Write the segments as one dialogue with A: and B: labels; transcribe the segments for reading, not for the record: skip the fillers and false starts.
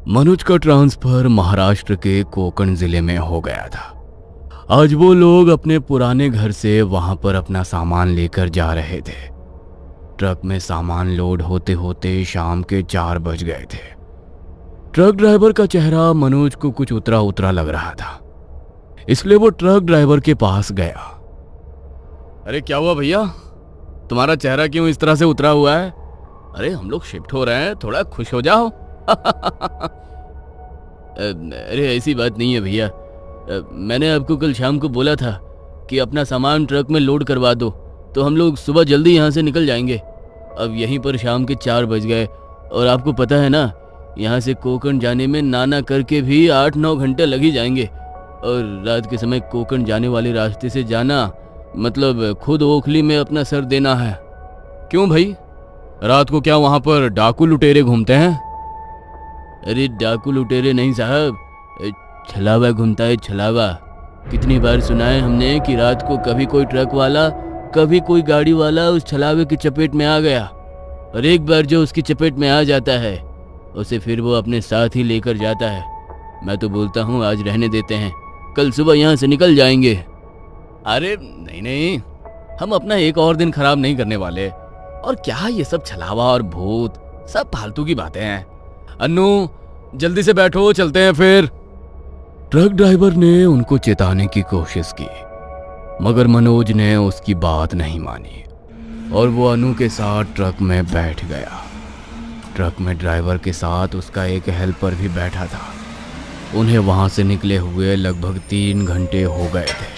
A: मनोज का ट्रांसफर महाराष्ट्र के कोकण जिले में हो गया था। आज वो लोग अपने पुराने घर से वहां पर अपना सामान लेकर जा रहे थे। ट्रक में सामान लोड होते होते शाम के 4 बज गए थे। ट्रक ड्राइवर का चेहरा मनोज को कुछ उतरा उतरा लग रहा था, इसलिए वो ट्रक ड्राइवर के पास गया। अरे क्या हुआ भैया, तुम्हारा चेहरा क्यों इस तरह से उतरा हुआ है? अरे हम लोग शिफ्ट हो रहे हैं, थोड़ा खुश हो जाओ। अरे ऐसी बात नहीं है भैया, मैंने आपको कल शाम को बोला था कि अपना सामान ट्रक में लोड करवा दो, तो हम लोग सुबह जल्दी यहाँ से निकल जाएंगे। अब यहीं पर शाम के 4 बज गए और आपको पता है ना, यहाँ से कोकण जाने में नाना करके भी 8-9 घंटे लग ही जाएंगे। और रात के समय कोकण जाने वाले रास्ते से जाना मतलब खुद ओखली में अपना सर देना है। क्यों भाई, रात को क्या वहाँ पर डाकू लुटेरे घूमते हैं? अरे डाकू लुटेरे नहीं साहब, छलावा घूमता है, छलावा। कितनी बार सुना है हमने कि रात को कभी कोई ट्रक वाला, कभी कोई गाड़ी वाला उस छलावे की चपेट में आ गया, और एक बार जो उसकी चपेट में आ जाता है उसे फिर वो अपने साथ ही लेकर जाता है। मैं तो बोलता हूँ आज रहने देते हैं, कल सुबह यहाँ से निकल जाएंगे। अरे नहीं नहीं, हम अपना एक और दिन खराब नहीं करने वाले। और क्या ये सब छलावा और भूत, सब फालतू की बातें हैं। अन्नू जल्दी से बैठो, चलते हैं फिर। ट्रक ड्राइवर ने उनको चेताने की कोशिश की, मगर मनोज ने उसकी बात नहीं मानी और वो अनु के साथ ट्रक में बैठ गया। ट्रक में ड्राइवर के साथ उसका एक हेल्पर भी बैठा था। उन्हें वहां से निकले हुए लगभग 3 घंटे हो गए थे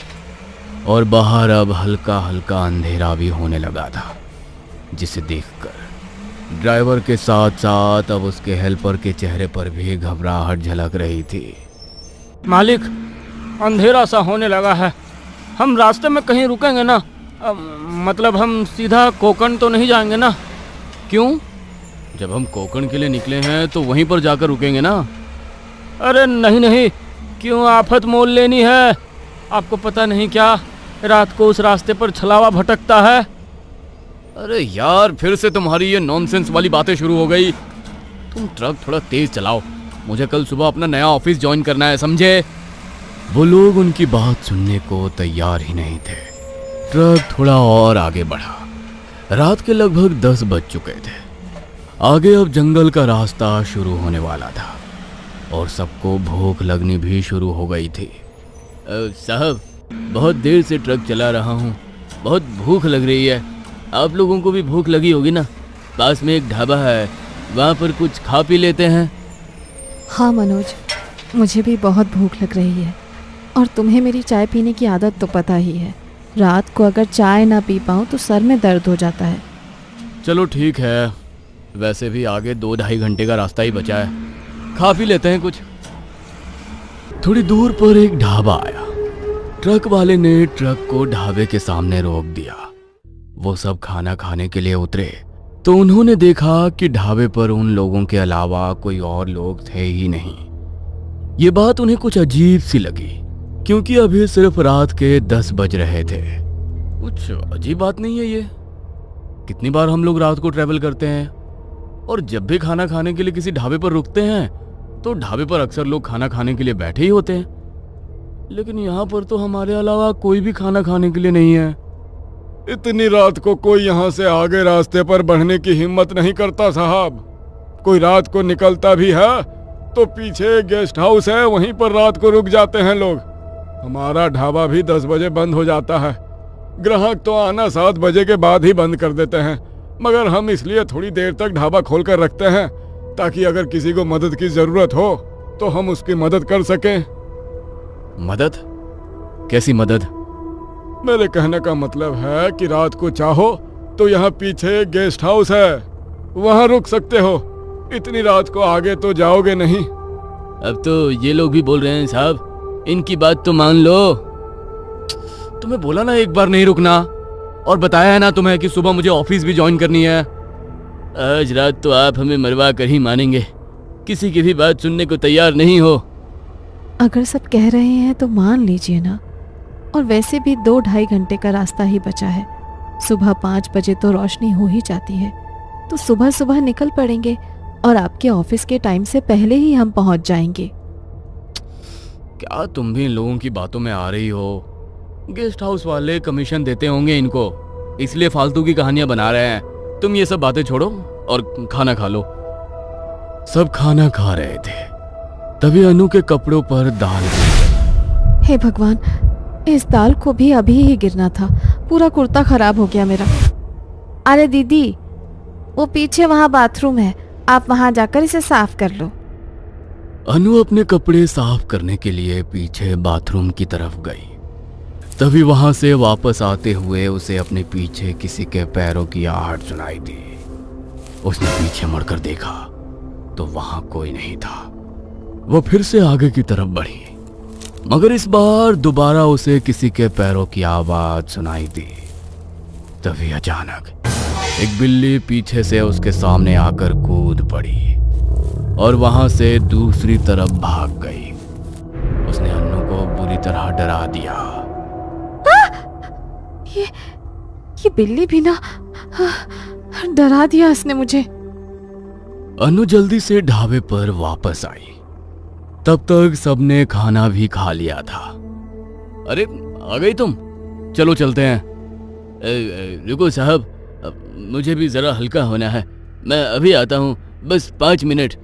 A: और बाहर अब हल्का हल्का अंधेरा भी होने लगा था, जिसे देखकर ड्राइवर के साथ साथ अब उसके हेल्पर के चेहरे पर भी घबराहट झलक रही थी।
B: मालिक, अंधेरा सा होने लगा है, हम रास्ते में कहीं रुकेंगे ना? मतलब हम सीधा कोकण तो नहीं जाएंगे ना?
A: क्यों? जब हम कोकण के लिए निकले हैं तो वहीं पर जाकर रुकेंगे ना।
B: अरे नहीं नहीं, क्यों आफत मोल लेनी है? आपको पता नहीं क्या, रात को उस रास्ते पर छलावा भटकता है।
A: अरे यार, फिर से तुम्हारी ये नॉनसेंस वाली बातें शुरू हो गई। तुम ट्रक थोड़ा तेज चलाओ, मुझे कल सुबह अपना नया ऑफिस ज्वाइन करना है, समझे? वो लोग उनकी बात सुनने को तैयार ही नहीं थे। ट्रक थोड़ा और आगे बढ़ा। रात के लगभग 10 बज चुके थे। आगे अब जंगल का रास्ता शुरू होने वाला था और सबको भूख लगनी भी शुरू हो गई थी। साहब, बहुत देर से ट्रक चला रहा हूँ, बहुत भूख लग रही है। आप लोगों को भी भूख लगी होगी ना? पास में एक ढाबा है, वहाँ पर कुछ खा पी लेते हैं।
C: हाँ मनोज, मुझे भी बहुत भूख लग रही है और तुम्हें मेरी चाय पीने की आदत तो पता ही है। रात को अगर चाय ना पी पाऊँ तो सर में दर्द हो जाता है।
A: चलो ठीक है, वैसे भी आगे 2-2.5 घंटे का रास्ता ही बचा है, खा पी लेते हैं कुछ। थोड़ी दूर पर एक ढाबा आया। ट्रक वाले ने ट्रक को ढाबे के सामने रोक दिया। वो सब खाना खाने के लिए उतरे तो उन्होंने देखा कि ढाबे पर उन लोगों के अलावा कोई और लोग थे ही नहीं। ये बात उन्हें कुछ अजीब सी लगी, क्योंकि अभी सिर्फ रात के 10 बज रहे थे। कुछ अजीब बात नहीं है ये। कितनी बार हम लोग रात को ट्रैवल करते हैं और जब भी खाना खाने के लिए किसी ढाबे पर रुकते हैं तो ढाबे पर अक्सर लोग खाना खाने के लिए बैठे ही होते हैं, लेकिन यहाँ पर तो हमारे अलावा कोई भी खाना खाने के लिए नहीं है।
D: इतनी रात को कोई यहाँ से आगे रास्ते पर बढ़ने की हिम्मत नहीं करता साहब। कोई रात को निकलता भी है तो पीछे गेस्ट हाउस है, वहीं पर रात को रुक जाते हैं लोग। हमारा ढाबा भी 10 बजे बंद हो जाता है। ग्राहक तो आना 7 बजे के बाद ही बंद कर देते हैं, मगर हम इसलिए थोड़ी देर तक ढाबा खोलकर रखते हैं ताकि अगर किसी को मदद की जरूरत हो तो हम उसकी मदद कर सकें।
A: मदद? कैसी मदद?
D: मेरे कहने का मतलब है कि रात को चाहो तो यहाँ पीछे गेस्ट हाउस है, वहाँ रुक सकते हो। इतनी रात को आगे तो जाओगे नहीं।
A: अब तो ये लोग भी बोल रहे हैं साहब, इनकी बात तो मान लो। तुम्हें बोला ना एक बार नहीं रुकना, और बताया है ना तुम्हें कि सुबह मुझे ऑफिस भी ज्वाइन करनी है। आज रात तो आप हमें मरवा कर ही मानेंगे, किसी की भी बात सुनने को तैयार नहीं हो।
C: अगर सब कह रहे हैं तो मान लीजिए ना, और वैसे भी 2-2.5 घंटे का रास्ता ही बचा है। सुबह 5 बजे तो रोशनी हो ही जाती है, तो सुबह सुबह निकल पड़ेंगे और आपके ऑफिस के टाइम से पहले ही हम पहुंच जाएंगे।
A: क्या तुम भी इन लोगों की बातों में आ रही हो? गेस्ट हाउस वाले कमीशन देते होंगे इनको, इसलिए फालतू की कहानियां बना रहे हैं। तुम ये सब बातें छोड़ो और खाना खा लो। सब खाना खा रहे थे, तभी अनु के कपड़ों पर दाल गिरी।
C: हे भगवान, इस दाल को भी अभी ही गिरना था, पूरा कुर्ता खराब हो गया मेरा। अरे दीदी, वो पीछे वहाँ बाथरूम है, आप वहाँ जाकर इसे साफ कर लो।
A: अनु अपने कपड़े साफ करने के लिए पीछे बाथरूम की तरफ गई। तभी वहां से वापस आते हुए उसे अपने पीछे किसी के पैरों की आहट सुनाई दी। उसने पीछे मुड़कर देखा तो वहां कोई नहीं था। वो फिर से आगे की तरफ बढ़ी, मगर इस बार दोबारा उसे किसी के पैरों की आवाज सुनाई दी। तभी अचानक एक बिल्ली पीछे से उसके सामने आकर कूद पड़ी और वहां से दूसरी तरफ भाग गई। उसने अन्नू को बुरी तरह डरा दिया।
C: ये बिल्ली भी ना डरा दिया इसने मुझे।
A: अनु जल्दी से ढाबे पर वापस आई। तब तक सबने खाना भी खा लिया था। अरे आ गई तुम, चलो चलते हैं। रुको साहब, मुझे भी जरा हल्का होना है, मैं अभी आता हूँ, बस 5 मिनट।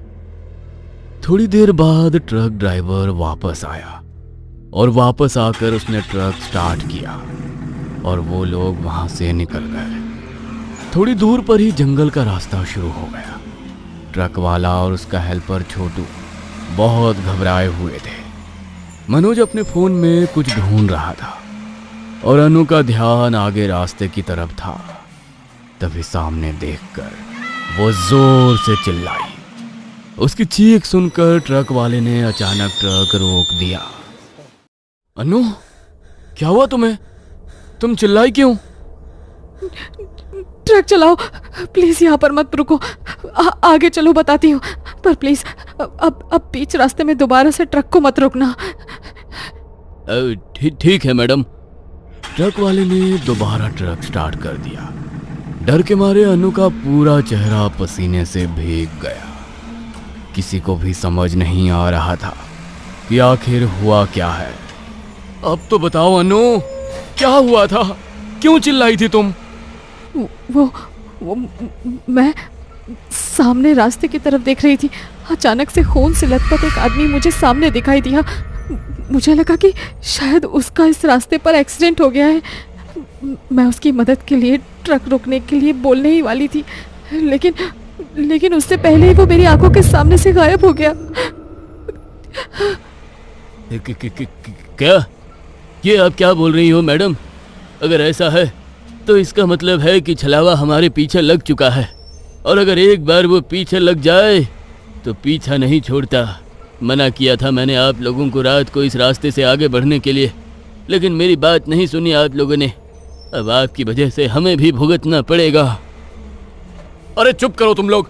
A: थोड़ी देर बाद ट्रक ड्राइवर वापस आया और वापस आकर उसने ट्रक स्टार्ट किया और वो लोग वहां से निकल गए। थोड़ी दूर पर ही जंगल का रास्ता शुरू हो गया। ट्रक वाला और उसका हेल्पर छोटू बहुत घबराए हुए थे। मनोज अपने फोन में कुछ ढूंढ रहा था और अनु का ध्यान आगे रास्ते की तरफ था। तभी सामने देखकर वो जोर से चिल्लाई। उसकी चीख सुनकर ट्रक वाले ने अचानक ट्रक रोक दिया। अनु, क्या हुआ तुम्हें? तुम चिल्लाई क्यों?
C: ट्रक चलाओ प्लीज, यहाँ पर मत रुको, आगे चलो बताती हूँ, पर प्लीज अब बीच रास्ते में दोबारा से ट्रक को मत रोकना।
A: ठीक है मैडम। ट्रक वाले ने दोबारा ट्रक स्टार्ट कर दिया। डर के मारे अनु का पूरा चेहरा पसीने से भीग गया। किसी को भी समझ नहीं आ रहा था कि आखिर हुआ क्या है। अब तो बताओ अनु, क्या हुआ था? क्यों चिल्लाई थी तुम?
C: वो मैं सामने रास्ते की तरफ देख रही थी। अचानक से खून से लथपथ एक आदमी मुझे सामने दिखाई दिया। मुझे लगा कि शायद उसका इस रास्ते पर एक्सीडेंट हो गया है। मैं उसकी मदद के लिए ट्रक रोकने के लिए बोलने ही वाली थी, लेकिन उससे पहले ही वो मेरी आंखों के सामने से गायब हो गया।
A: क्या? ये आप क्या बोल रही हो मैडम? अगर ऐसा है तो इसका मतलब है कि छलावा हमारे पीछे लग चुका है, और अगर एक बार वो पीछे लग जाए तो पीछा नहीं छोड़ता। मना किया था मैंने आप लोगों को रात को इस रास्ते से आगे बढ़ने के लिए, लेकिन मेरी बात नहीं सुनी आप लोगों ने। अब आपकी वजह से हमें भी भुगतना पड़ेगा। अरे चुप करो तुम लोग।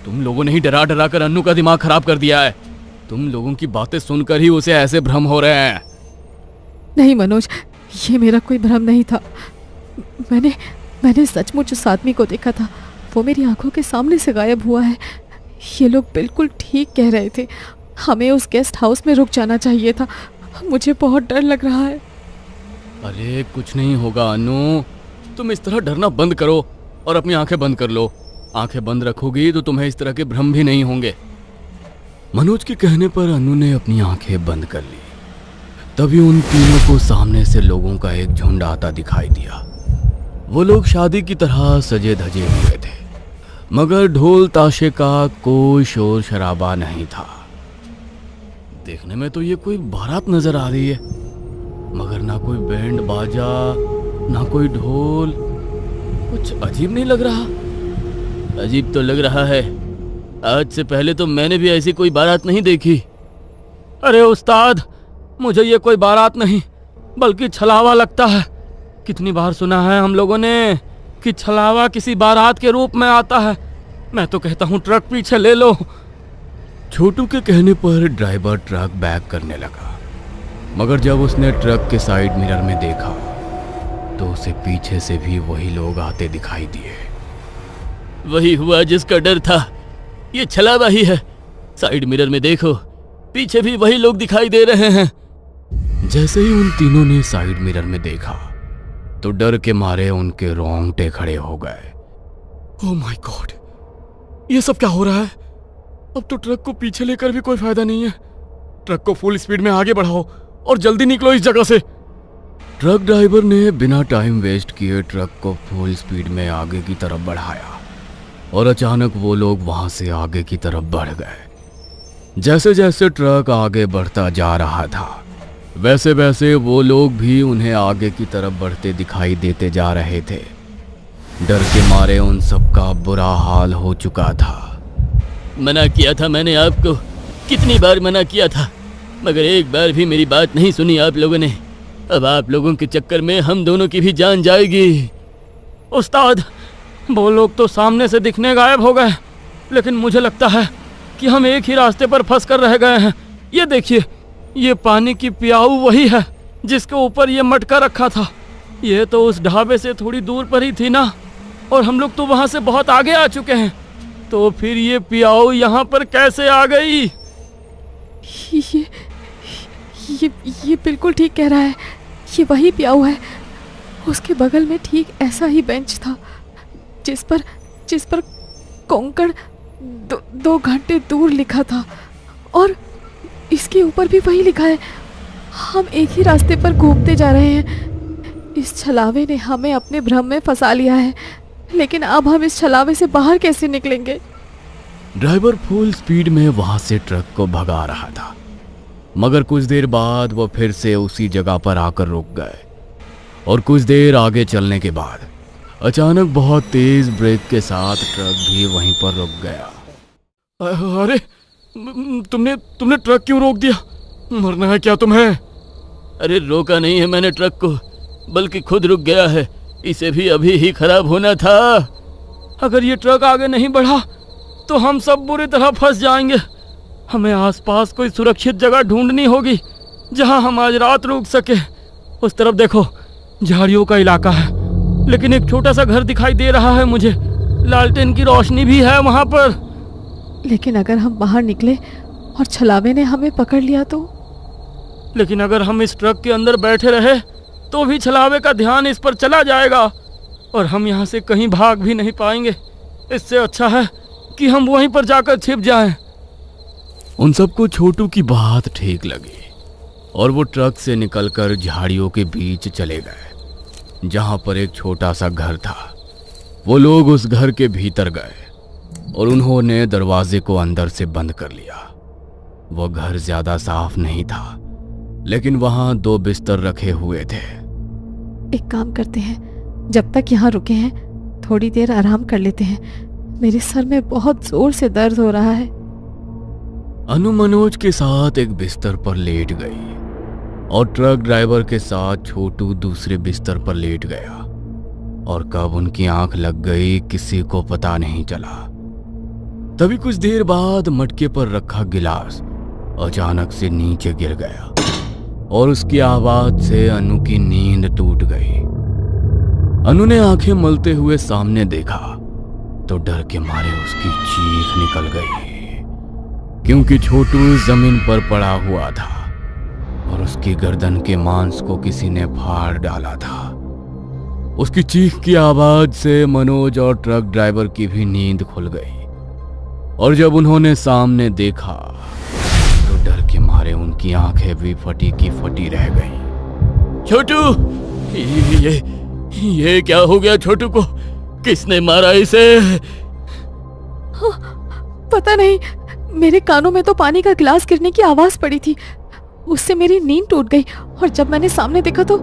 A: तुम लोगों ने ही डरा डरा कर अन्नू का दिमाग खराब कर दिया है। तुम लोगों की बातें सुनकर ही उसे ऐसे भ्रम हो रहे हैं।
C: नहीं मनोज, ये मेरा कोई भ्रम नहीं था। मैंने सचमुच उस आदमी को देखा था। वो मेरी आंखों के सामने से गायब हुआ है। ये लोग बिल्कुल ठीक कह रहे थे। हमें उस गेस्ट हाउस में रुक जाना चाहिए था। मुझे बहुत डर लग रहा है।
A: अरे कुछ नहीं होगा अनु, तुम इस तरह डरना बंद करो और अपनी आंखें बंद कर लो। आंखें बंद रखोगी तो तुम्हें इस तरह के भ्रम भी नहीं होंगे। मनोज के कहने पर अनु ने अपनी आंखें बंद कर ली। तभी उन तीनों को सामने से लोगों का एक झुंड आता दिखाई दिया। वो लोग शादी की तरह सजे धजे हुए थे, मगर ढोल ताशे का कोई शोर शराबा नहीं था। देखने में तो ये कोई बारात नजर आ रही है, मगर ना कोई बैंड बाजा ना कोई ढोल। कुछ अजीब नहीं लग रहा? अजीब तो लग रहा है। आज से पहले तो मैंने भी ऐसी कोई बारात नहीं देखी।
B: अरे उस्ताद, मुझे ये कोई बारात नहीं बल्कि छलावा लगता है। कितनी बार सुना है हम लोगों ने कि छलावा किसी बारात के रूप में आता है। मैं तो कहता हूँ ट्रक पीछे ले लो।
A: छोटू के कहने पर ड्राइवर ट्रक बैक करने लगा, मगर जब उसने ट्रक के साइड मिरर में देखा तो उसे पीछे से भी वही लोग आते दिखाई दिए। वही हुआ जिसका डर था। ये छलावा ही है। साइड मिरर में देखो, पीछे भी वही लोग दिखाई दे रहे हैं। जैसे ही उन तीनों ने साइड मिरर में देखा तो डर के मारे उनके रोंगटे खड़े हो गए।
B: ओह माय गॉड, ये सब क्या हो रहा है? अब तो ट्रक को पीछे लेकर भी कोई फायदा नहीं है। ट्रक को फुल स्पीड में आगे बढ़ाओ और जल्दी निकलो इस जगह से।
A: ट्रक ड्राइवर ने बिना टाइम वेस्ट किए ट्रक को फुल स्पीड में आगे की तरफ बढ़ाया और अचानक वो लोग वहां से आगे की तरफ बढ़ गए। जैसे जैसे ट्रक आगे बढ़ता जा रहा था वैसे वैसे वो लोग भी उन्हें आगे की तरफ बढ़ते दिखाई देते जा रहे थे। डर के मारे उन सबका बुरा हाल हो चुका था। मना किया था मैंने आपको, कितनी बार मना किया था, मगर एक बार भी मेरी बात नहीं सुनी आप लोगों ने। अब आप लोगों के चक्कर में हम दोनों की भी जान जाएगी।
B: उस्ताद, वो लोग तो सामने से दिखने गायब हो गए, लेकिन मुझे लगता है कि हम एक ही रास्ते पर फंस कर रह गए हैं। ये देखिए, ये पानी की प्याऊ वही है जिसके ऊपर ये मटका रखा था। ये तो उस ढाबे से थोड़ी दूर पर ही थी ना, और हम लोग तो वहां से बहुत आगे आ चुके हैं। तो फिर ये प्याऊ यहाँ पर कैसे आ गई?
C: ये बिल्कुल ठीक कह रहा है। ये वही प्याऊ है। उसके बगल में ठीक ऐसा ही बेंच था जिस पर कोंकण 2 घंटे दूर लिखा था, और इसके ऊपर भी वही लिखा है। हम एक ही रास्ते पर घूमते जा रहे हैं। इस छलावे ने हमें अपने भ्रम में फंसा लिया है, लेकिन अब हम इस छलावे से बाहर कैसे निकलेंगे?
A: ड्राइवर फुल स्पीड में वहां से ट्रक को भगा रहा था, मगर कुछ देर बाद वो फिर से उसी जगह पर आकर रुक गए। और कुछ देर आगे चलने के बाद अचानक बहुत तेज ब्रेक के साथ ट्रक भी वहीं पर रुक गया।
B: अरे, तुमने ट्रक क्यों रोक दिया? मरना है क्या तुम्हें?
A: अरे रोका नहीं है मैंने ट्रक को, बल्कि खुद रुक गया है। इसे भी अभी ही खराब होना था।
B: अगर ये ट्रक आगे नहीं बढ़ा तो हम सब बुरी तरह फंस जाएंगे। हमें आसपास कोई सुरक्षित जगह ढूंढनी होगी जहां हम आज रात रुक सके। उस तरफ देखो, झाड़ियों का इलाका है, लेकिन एक छोटा सा घर दिखाई दे रहा है मुझे। लालटेन की रोशनी भी है वहां पर।
C: लेकिन अगर हम बाहर निकले और छलावे ने हमें पकड़ लिया तो?
B: लेकिन अगर हम इस ट्रक के अंदर बैठे रहे तो भी छलावे का ध्यान इस पर चला जाएगा और हम यहाँ से कहीं भाग भी नहीं पाएंगे। इससे अच्छा है कि हम वहीं पर जाकर छिप जाएं।
A: उन सबको छोटू की बात ठीक लगी और वो ट्रक से निकलकर झाड़ियों के बीच चले गए जहां पर एक छोटा सा घर था। वो लोग उस घर के भीतर गए और उन्होंने दरवाजे को अंदर से बंद कर लिया। वो घर ज्यादा साफ नहीं था, लेकिन वहां 2 बिस्तर रखे हुए थे।
C: एक काम करते हैं, जब तक यहाँ रुके हैं थोड़ी देर आराम कर लेते हैं। मेरे सर में बहुत जोर से दर्द हो रहा है।
A: अनु मनोज के साथ एक बिस्तर पर लेट गई और ट्रक ड्राइवर के साथ छोटू दूसरे बिस्तर पर लेट गया। और कब उनकी आंख लग गई किसी को पता नहीं चला। तभी कुछ देर बाद मटके पर रखा गिलास अचानक से नीचे गिर गया और उसकी आवाज से अनु की नींद टूट गई। अनु ने आंखें मलते हुए सामने देखा तो डर के मारे उसकी चीख निकल गई, क्योंकि छोटू जमीन पर पड़ा हुआ था और उसकी गर्दन के मांस को किसी ने फाड़ डाला था। उसकी चीख की आवाज से मनोज और ट्रक ड्राइवर की भी नींद खुल गई और जब उन्होंने सामने देखा तो डर के मारे उनकी आंखें भी फटी की फटी रह गईं। छोटू, ये क्या हो गया? छोटू को किसने मारा इसे?
C: पता नहीं, मेरे कानों में तो पानी का गिलास गिरने की आवाज पड़ी थी। उससे मेरी नींद टूट गई और जब मैंने सामने देखा तो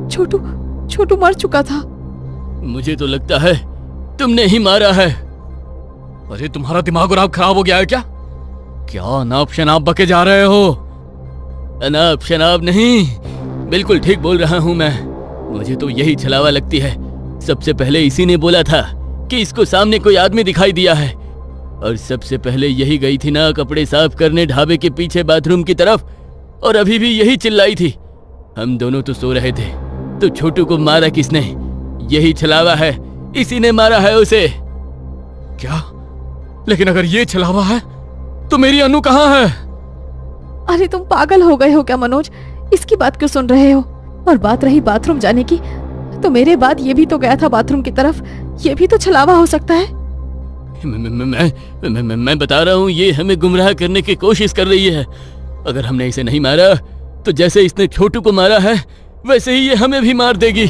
C: छोटू मर चुका था।
A: मुझे तो लगता है तुमने ही मारा है।
B: अरे, तुम्हारा दिमाग और आप खराब हो गया है क्या? क्या अनाप शनाप बके जा रहे हो?
A: अनाप शनाप नहीं, बिल्कुल ठीक बोल रहा हूं मैं। मुझे तो यही छलावा लगती है। सबसे पहले इसी ने बोला था कि इसको सामने कोई आदमी दिखाई दिया है, और सबसे पहले यही गई थी ना कपड़े साफ करने ढाबे के पीछे बाथरूम की तरफ, और अभी भी यही चिल्लाई थी। हम दोनों तो सो रहे थे, तो छोटू को मारा किसने? यही छलावा है, इसी ने मारा है उसे।
B: क्या? लेकिन अगर ये छलावा है तो मेरी अनु कहाँ है?
C: अरे तुम पागल हो गए हो क्या मनोज? इसकी बात क्यों सुन रहे हो? और बात रही बाथरूम जाने की, तो मेरे बाद ये भी तो गया था बाथरूम की तरफ। ये भी तो छलावा हो सकता है।
A: मैं बता रहा हूँ, ये हमें गुमराह करने की कोशिश कर रही है। अगर हमने इसे नहीं मारा तो जैसे इसने छोटू को मारा है वैसे ही ये हमें भी मार देगी।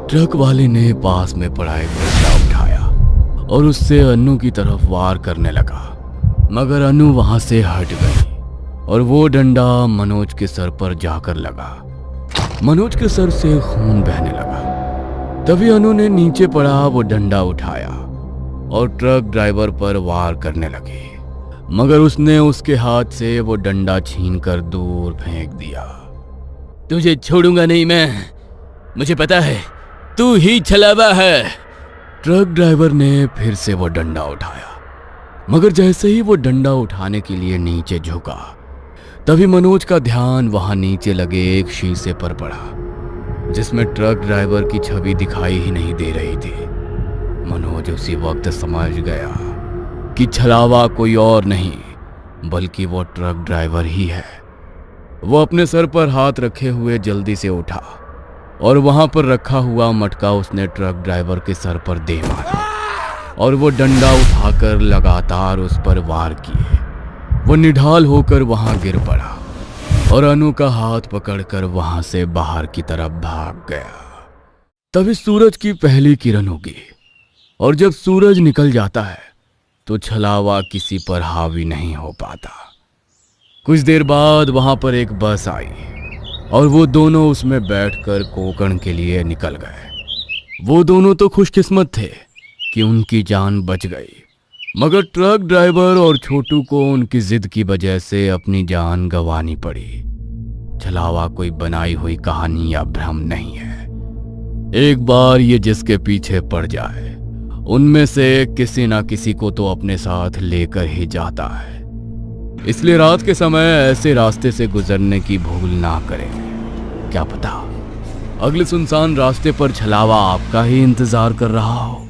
B: ट्रक वाले ने पास में पड़ा एक डंडा उठाया और उससे अनु की तरफ वार करने लगा, मगर अनु वहां से हट गई और वो डंडा मनोज के सर पर जाकर लगा। मनोज के सर से खून बहने लगा। तभी अनु ने नीचे पड़ा वो डंडा उठाया और ट्रक ड्राइवर पर वार करने लगी, मगर उसने उसके हाथ से वो डंडा छीनकर दूर फेंक दिया।
A: तुझे छोड़ूंगा नहीं मैं, मुझे पता है तू ही छलावा है।
B: ट्रक ड्राइवर ने फिर से वो डंडा उठाया, मगर जैसे ही वो डंडा उठाने के लिए नीचे झुका, तभी मनोज का ध्यान वहां नीचे लगे एक शीशे पर पड़ा जिसमें ट्रक ड्राइवर की छवि दिखाई ही नहीं दे रही थी। मनोज उसी वक्त समझ गया कि छलावा कोई और नहीं बल्कि वो ट्रक ड्राइवर ही है। वो अपने सर पर हाथ रखे हुए जल्दी से उठा और वहां पर रखा हुआ मटका उसने ट्रक ड्राइवर के सर पर दे मारा और वो डंडा उठाकर लगातार उस पर वार किए। वो निढाल होकर वहां गिर पड़ा और अनु का हाथ पकड़कर वहां से बाहर की तरफ भाग गया। तभी सूरज की पहली किरण उगी और जब सूरज निकल जाता है तो छलावा किसी पर हावी नहीं हो पाता। कुछ देर बाद वहां पर एक बस आई और वो दोनों उसमें बैठकर कोकण के लिए निकल गए। वो दोनों तो खुशकिस्मत थे कि उनकी जान बच गई, मगर ट्रक ड्राइवर और छोटू को उनकी जिद की वजह से अपनी जान गंवानी पड़ी। छलावा कोई बनाई हुई कहानी या भ्रम नहीं है। एक बार ये जिसके पीछे पड़ जाए उनमें से किसी ना किसी को तो अपने साथ लेकर ही जाता है। इसलिए रात के समय ऐसे रास्ते से गुजरने की भूल ना करें। क्या पता अगले सुनसान रास्ते पर छलावा आपका ही इंतजार कर रहा हो।